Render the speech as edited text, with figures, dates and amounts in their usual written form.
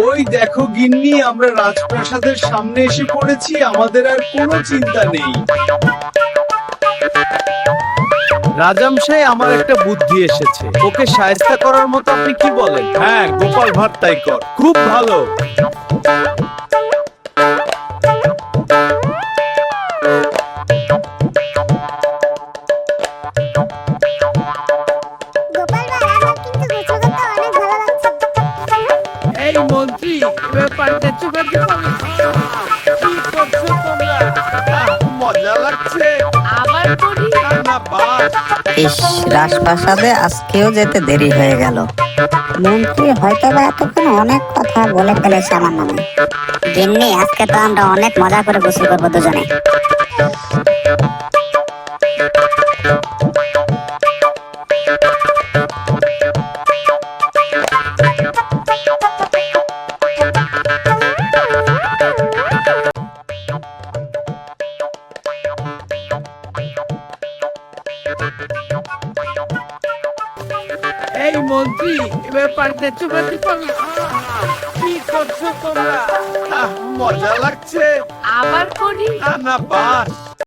ওই দেখো গিন্নি, আমরা রাজপ্রাসাদের সামনে এসে পড়েছি, আমাদের আর কোনো চিন্তা নেই। রাজামশাই, আমার একটা বুদ্ধি এসেছে, ওকে শায়েস্তা করার মতো আপনি কি বলেন? হ্যাঁ, গোপাল ভাঁড় তাই কর, খুব ভালো। গোপাল ভাঁড়, আমার কিন্তু গোছল করতে অনেক ভালো লাগছে। এই মন্ত্রী, ব্যাপারটা চুকাতে পারো? কি করছো তোমরা? মজা লাগছে। আবার করি? না বাস। ইস, রাজপ্রাসাদে আজকেও যেতে দেরি হয়ে গেল। মন্ত্রী হয়তো বা এতক্ষণ অনেক কথা বলে ফেলেছে আমার নামে। গিন্নি, আজকে তো আমরা অনেক মজা করে গোসল করবো দুজনে। এই মন্ত্রী, ব্যাপারটা চুকাতে পারো? কি করছো তোমরা? মজা লাগছে। আবার করি? না বাস।